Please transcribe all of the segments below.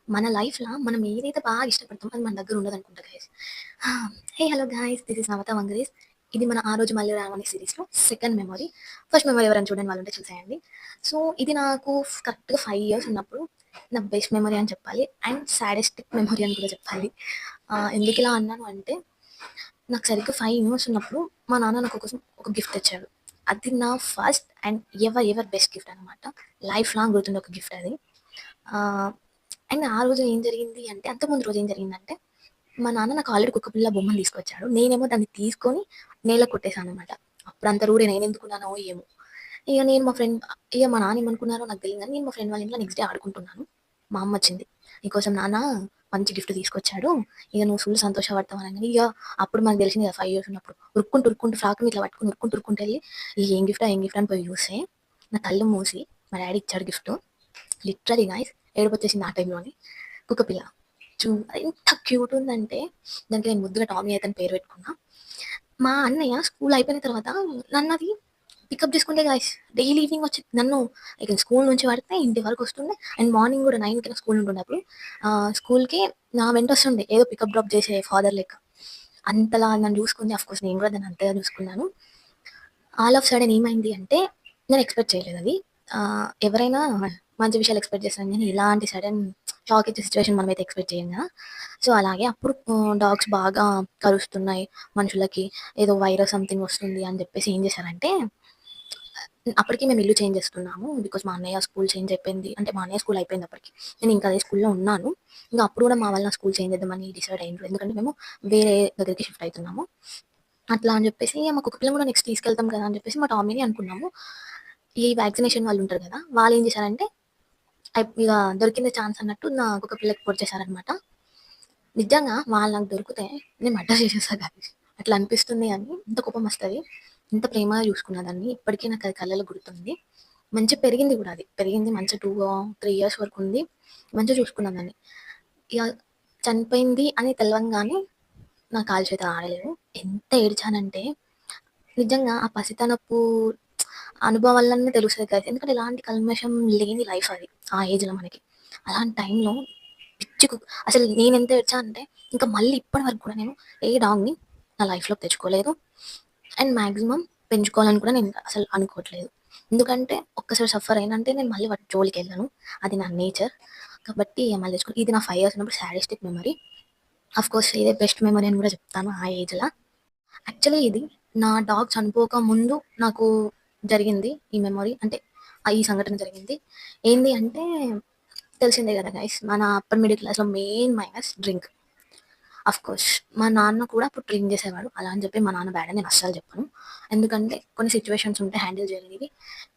మన లైఫ్‌ల మనం ఏదైతే బాగా ఇష్టపడతామో అది మన దగ్గర ఉండదనుకుంటా guys. Hey hello guys this is Navata Vangaris. ఇది మన ఆ రోజు మళ్ళీ రామని సిరీస్‌లో సెకండ్ మెమరీ. ఫస్ట్ మెమరీ ఎవరైనా చూడని వాళ్ళుంటే చూసేయండి. సో ఇది నాకు కరెక్ట్‌గా 5 ఇయర్స్ ఉన్నప్పుడు నా బెస్ట్ మెమరీ అని చెప్పాలి. అండ్ సాడెస్టిక్ మెమరీ అని కూడా చెప్పాలి. ఎందుకిలా అన్నాను అంటే నాకు సరిగ్గా 5 ఇయర్స్ ఉన్నప్పుడు మా నాన్న నాకు కోసం ఒక గిఫ్ట్ తెచ్చాడు. అది నా first and ever best gift అనమాట. లైఫ్ లాంగ్ గుర్తుండే ఒక గిఫ్ట్ అది. ఆహ్, అండ్ ఆ రోజు ఏం జరిగింది అంటే అంతకుముందు రోజు ఏం జరిగిందంటే, మా నాన్న నాకు ఆల్రెడీ కుక్కపిల్ల బొమ్మను తీసుకొచ్చాడు. నేనేమో దాన్ని తీసుకొని నేలకు కొట్టేసాననమాట. అప్పుడంత రూడ్ నేనెందుకున్నానో ఏమో! ఇగ నేను మా ఫ్రెండ్ ఇగ మా నాన్న ఏమనుకున్నారో నాకు తెలీదు గానీ, నేను మా ఫ్రెండ్ వాళ్ళ ఇంట్లో నెక్స్ట్ డే ఆడుకుంటున్నాను. మా అమ్మొచ్చింది. "నీకోసం నాన్న మంచి గిఫ్ట్ తీసుకొచ్చాడు. ఇగ నువ్వు ఫుల్ సంతోషపడతావు" అనంగానే ఇగ అప్పుడు మనకు తెలిసింది కదా! 5 ఇయర్స్ ఉన్నప్పుడు. ఉరుక్కుంటూ ఫ్రాక్‌ని ఇట్లా పట్టుకొని ఉరుక్కుంటూ ఎళ్లి ఏం గిఫ్టా అని పోయి చూస్తే, నా కళ్ళు మూసి మా డ్యాడీ ఇచ్చాడు గిఫ్టు. లిటరల్లీ గైస్ ఏడుపొచ్చేసింది ఆ టైంలోనే. కుక్కపిల్ల. అది ఎంత క్యూట్ ఉందంటే, దానికి నేను ముద్దుగా టామీ అయితే అని పేరు పెట్టుకున్నా. మా అన్నయ్య స్కూల్ అయిపోయిన తర్వాత నన్నది పికప్ చేసుకుంటే గాయ్స్ డైలీ ఈవినింగ్ వచ్చి నన్ను ఇక స్కూల్ నుంచి పడితే ఇంటి వరకు వస్తుండే. అండ్ మార్నింగ్ కూడా 9కి నాకు స్కూల్ ఉంటుండే అప్పుడు. స్కూల్‌కి నా వెంట వస్తుండే. ఏదో పికప్ డ్రాప్ చేసే ఫాదర్ లెక్క. అంతలా నన్ను చూసుకుంది. ఆఫ్‌కోర్స్ నేను కూడా దాన్ని అంతగా చూసుకున్నాను. ఆల్ ఆఫ్ సడెన్ ఏమైంది అంటే, నేను ఎక్స్‌పెక్ట్ చేయలేదది. ఎవరైనా మంచి విషయాలు ఎక్స్‌పెక్ట్ చేస్తాం గానీ, ఇలాంటి సడెన్ షాక్ ఇచ్చే సిట్యుయేషన్ మనమైతే ఎక్స్‌పెక్ట్ చేయం గదా! సో, అలాగే అప్పుడు డాగ్స్ బాగా కరుస్తున్నాయి మనుషులకి. ఏదో వైరస్ సంథింగ్ వస్తుంది అని జెప్పేసి ఏం చేశారంటే, అప్పటికి మేము ఇల్లు చేంజ్ చేసుకున్నాము. బికాజ్ మా అన్నయ్య స్కూల్ చేంజ్ అయిపోయింది. అంటే మా అన్నయ్య స్కూల్ అయిపోయింది అప్పటికి. నేను ఇంకా అదే స్కూల్‌లో ఉన్నాను. ఇంక అప్పుడు కూడా మా వాళ్ళు నా స్కూల్ చేంజ్ చేద్దామని డిసైడ్ అయ్యిండ్రు. ఎందుకంటే మేము వేరే దగ్గరికి షిఫ్ట్ అయితున్నాము. అట్లా అని చెప్పేసి మా కుక్క పిల్లని కూడా నెక్స్ట్ తీసుకెళ్తాం కదా అని చెప్పేసి మా టామీని అనుకున్నాము. ఈ వ్యాక్సినేషన్ వాళ్ళు ఉంటారు కదా! వాళ్ళు ఏం చేశారంటే ఇక దొరికింది ఛాన్స్ అన్నట్టు నా కుక్క పిల్లకి పొడిచేశారనమాట. నిజంగా వాళ్ళు నాకు దొరికితే నేను మర్డర్ చేసేస్తా గాయ్స్. అట్లా అనిపిస్తుంది అని ఎంత కోపం వస్తది. ఎంత ప్రేమగా చూసుకున్న దాన్ని. ఇప్పటికీ నాకు అది కళ్ళలో గుర్తుంది. మంచిగా పెరిగింది కూడా అది. పెరిగింది మంచిగా 3 ఇయర్స్ వరకు ఉంది. మంచిగా చూసుకున్నాను దాన్ని. ఇక చనిపోయింది అని తెలవంగానే నా కాళ్ళు చేతులు ఆడలేదు. ఎంత ఏడ్చానంటే నిజంగా ఆ పసితనపు అనుభవాలన్నీ తెలుస్తది గైస్. ఎందుకంటే ఎలాంటి కల్మషం లేని లైఫ్ అది. ఆ ఏజ్‌లో మనకి. అలాంటి టైంలో పిచ్చి అసలు నేనెంత ఏడ్చానంటే ఇంకా మళ్ళీ ఇప్పటి వరకు కూడా నేను ఏ డాగ్‌ని నా లైఫ్‌లోకి తెచ్చుకోలేదు. అండ్ మాక్సిమం పెంచుకోవాలని కూడా నేను అసలు అనుకోవట్లేదు. ఎందుకంటే ఒక్కసారి సఫర్ అయినంటే నేను మళ్ళీ వాటి జోలికెళ్ళను. అది నా నేచర్. కాబట్టి మళ్ళీ తెచ్చుకో ఇది నా 5 ఇయర్స్ ఉన్నప్పుడు సాడిస్టిక్ మెమరీ. ఆఫ్‌కోర్స్ ఇదే బెస్ట్ మెమరీ అని కూడా చెప్తాను ఆ ఏజ్‌ల. యాక్చువల్లీ ఇది నా డాగ్ చనిపోక ముందు నాకు జరిగింది ఈ మెమరీ. అంటే ఈ సంఘటన జరిగింది. ఏంది అంటే తెలిసిందే గదా గైస్! మన అప్పర్ మిడిల్ క్లాస్‌లో మెయిన్ మైనస్ డ్రింక్. ఆఫ్‌కోర్స్ మా నాన్న కూడా అప్పుడు డ్రింక్ చేసేవాడు. అలా అని చెప్పి మా నాన్న బ్యాడ్ అని నేను అస్సలు చెప్పను. ఎందుకంటే కొన్ని సిట్యుయేషన్స్ ఉంటాయి హ్యాండిల్ చేయలేనివి.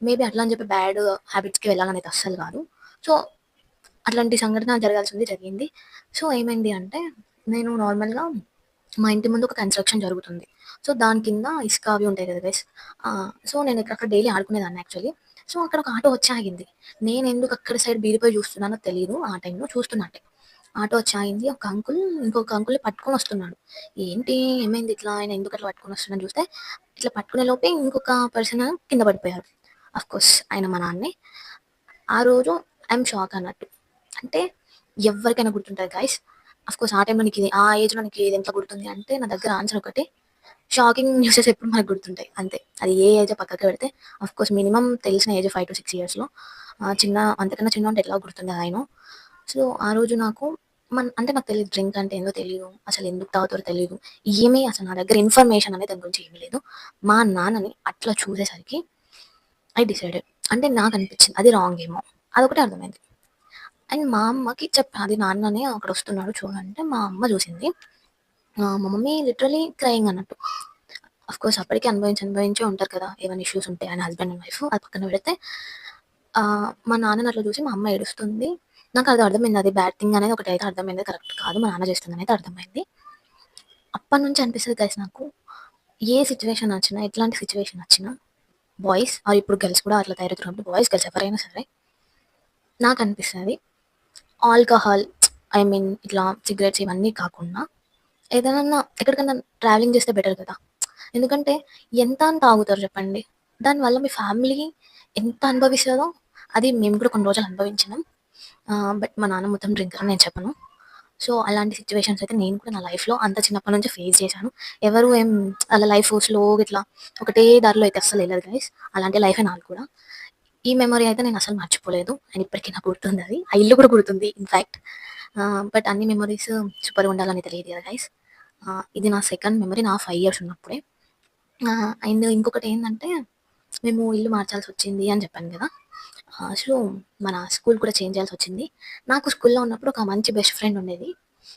మేబీ అట్లా అని చెప్పి బ్యాడ్ హ్యాబిట్స్‌కి వెళ్ళాలనైతే అస్సలు కాదు. సో, అట్లాంటి సంఘటన జరగాల్సింది జరిగింది. సో, ఏమైంది అంటే నేను నార్మల్‌గా మా ఇంటి ముందు ఒక కన్‌స్ట్రక్షన్ జరుగుతుంది. సో, దాని కింద ఇసుక అవి ఉంటాయి కదా గైస్! సో, నేను అక్కడ డైలీ ఆడుకునేదాన్ని యాక్చువల్లీ. సో, అక్కడ ఒక ఆటో వచ్చి ఆగింది. నేనెందుకు అక్కడ సైడ్ బీరిపోయి చూస్తున్నానో తెలీదు ఆ టైంలో చూస్తున్నట్టే. ఆటో వచ్చి ఆగింది. ఒక అంకుల్ ఇంకొక అంకుల్‌ని పట్టుకొని వస్తున్నాడు. ఏంటి ఏమైంది ఇట్లా ఆయన ఎందుకు అట్లా పట్టుకొని వస్తున్నాడని చూస్తే, ఇట్లా పట్టుకునే లోపే ఇంకొక పర్సన్ కింద పడిపోయారు. ఆఫ్‌కోర్స్ ఆయన మా నాన్నే. ఆ రోజు ఐయామ్ షాక్ అన్నట్టు. అంటే ఎవ్వరికైనా గుర్తుంటది గైస్. ఆఫ్‌కోర్స్ ఆ టైంలో నీకిది ఆ ఏజ్‌లో నీకు ఇది ఎంత గుర్తుంది అంటే నా దగ్గర ఆన్సర్ ఒకటే. షాకింగ్ న్యూసెస్ ఎప్పుడు మనకు గుర్తుంటాయి అంతే. అది ఏ ఏజో పక్కకి పెడితే ఆఫ్‌కోర్స్ మినిమమ్ తెలిసిన ఏజ్ 5-6 ఇయర్స్‌లో. చిన్న అంతకన్నా చిన్నోడంటే ఎట్లాగో గుర్తుండదు ఐ నో. సో, ఆ రోజు నాకు అంటే నాకు తెలీదు డ్రింక్ అంటే ఏందో తెలీదు. అసలు ఎందుకు తాగుతారో తెలీదు. ఏమీ అసలు నా దగ్గర ఇన్ఫర్మేషన్ అనేది దాని గురించి ఏమీ లేదు. మా నాన్నని అట్లా చూసేసరికి ఐ డిసైడెడ్. అంటే నాకనిపించింది అది రాంగ్ ఏమో. అదొకటే అర్థమైంది. అండ్ మా అమ్మకి చెప్పా అది నాన్ననే అక్కడొస్తున్నాడు చూడంటే మా అమ్మ చూసింది. మా మమ్మీ లిటరల్లీ క్రయింగ్ అన్నట్టు. ఆఫ్‌కోర్స్ అప్పటికే అనుభవించే ఉంటారు కదా! ఏవైనా ఇష్యూస్ ఉంటే ఆయన హస్బెండ్ అండ్ వైఫ్ అది పక్కన పెడితే మా నాన్నని అట్లా చూసి మా అమ్మ ఏడుస్తుంది. నాకది అర్థమైంది. అది బ్యాడ్ థింగ్ అనేది ఒకటైతే అర్థమైంది. కరెక్ట్ కాదు. మా నాన్న చేస్తుందనైతే అర్థమైంది. అప్పటినుంచి అనిపిస్తది గైస్ నాకు. ఏ సిట్యుయేషన్ వచ్చినా, ఎట్లాంటి సిట్యుయేషన్ వచ్చినా బాయ్స్ ఇప్పుడు గర్ల్స్ కూడా అట్లా తయారవుతున్నప్పుడు బాయ్స్, గర్ల్స్ ఎవరైనా సరే నాకనిపిస్తది ఆల్కహాల్ ఐ మీన్ ఇట్లా సిగరెట్స్ ఇవన్నీ కాకుండా ఏదైనా ఎక్కడికన్నా ట్రావెలింగ్ చేస్తే బెటర్ కదా! ఎందుకంటే ఎంత అని తాగుతారు చెప్పండి. దానివల్ల మీ ఫ్యామిలీ ఎంత అనుభవిస్తదో అది మేము కూడా కొన్ని రోజులు అనుభవించినాం. బట్ మా నాన్న మొత్తం డ్రింకర్ అని నేను చెప్పను. సో, అలాంటి సిట్యుయేషన్స్ అయితే నేను కూడా నా లైఫ్‌లో అంత చిన్నప్పటి నుంచి ఫేస్ చేశాను. ఎవరు ఏం ఆళ్ళ లైఫ్ స్లోగా ఇట్లా ఒకటే దారిలో అయితే అస్సలు ఎళ్ళదు గైస్. అలాంటి లైఫే నాది కూడా. ఈ మెమరీ అయితే నేను అసలు మర్చిపోలేదు. అండ్ ఇప్పటికి నాకు గుర్తుందది. ఆ ఇల్లు కూడా గుర్తుంది ఇన్‌ఫాక్ట్. బట్ అన్ని మెమోరీస్ సూపర్‌గా ఉండాలని తెలియదు కదా గైస్. ఇది నా సెకండ్ మెమరీ నా 5 ఇయర్స్ ఉన్నప్పుడే. అండ్ ఇంకొకటేందంటే మేము ఇల్లు మార్చాల్సొచ్చింది అని చెప్పాను గదా! సో, మన స్కూల్ కూడా చేంజ్ చేయాల్సొచ్చింది. నాకు స్కూల్‌లో ఉన్నప్పుడు ఒక మంచి బెస్ట్ ఫ్రెండ్ ఉండేది.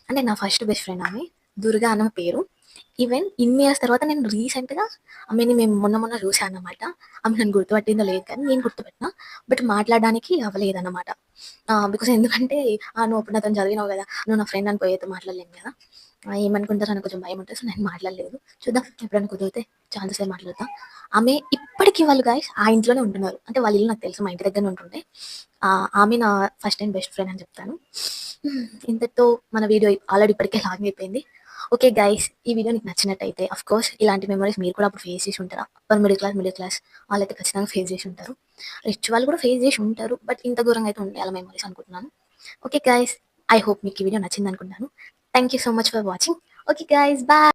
అంటే నా ఫస్ట్ బెస్ట్ ఫ్రెండ్ ఆమె. దుర్గా అని ఆమె పేరు. ఈవెన్ ఇన్ని ఇయర్స్ తర్వాత నేను రీసెంట్‌గా ఆమెని మేము మొన్న చూసా అన్నమాట. ఆమె నన్ను గుర్తుపట్టిందో లేదు కానీ నేను గుర్తుపట్టినా. బట్ మాట్లాడడానికి అవ్వలేదన్నమాట. బికాజ్ ఎందుకంటే నువ్వు అప్పుడు నాతోని చదివినావు గదా! నువ్వు నా ఫ్రెండ్ అని పోయి అయితే మాట్లాడలేను గదా! ఏమనుకుంటారని కొంచెం భయముంటది. సో, నేను మాట్లాడలేదు. చూద్దాం ఎప్పుడైనా కుదిరితే ఛాన్స్ వస్తే మాట్లాడతా. ఆమె ఇప్పటికి వాళ్ళు గైస్ ఆ ఇంట్లోనే ఉంటున్నారు. అంటే వాళ్ళ ఇల్లు నాకు తెలుసు. మా ఇంటి దగ్గరనే ఉంటుండే. ఆమె నా ఫస్ట్ అండ్ బెస్ట్ ఫ్రెండ్ అని చెప్తాను. ఇంతటితో మన వీడియో ఆల్రెడీ ఇప్పటికే లాంగ్ అయిపోయింది. ఓకే గైస్ ఈ వీడియో నీకు నచ్చినట్టయితే ఆఫ్‌కోర్స్ ఇలాంటి మెమోరీస్ మీరు కూడా అప్పుడు ఫేస్ చేసి ఉంటారా? మిడిల్ క్లాస్ వాళ్ళైతే ఖచ్చితంగా ఫేస్ చేసి ఉంటారు. రిచ్ వాళ్ళు కూడా ఫేస్ చేసి ఉంటారు. బట్ ఇంత ఘోరంగా అయితే ఉంటాయి ఆళ్ళ మెమోరీస్ అనుకుంటున్నాను. ఓకే గైస్ ఐ హోప్ మీకు ఈ వీడియో నచ్చిందనుకుంటున్నాను. Thank you so much for watching. Okay guys bye.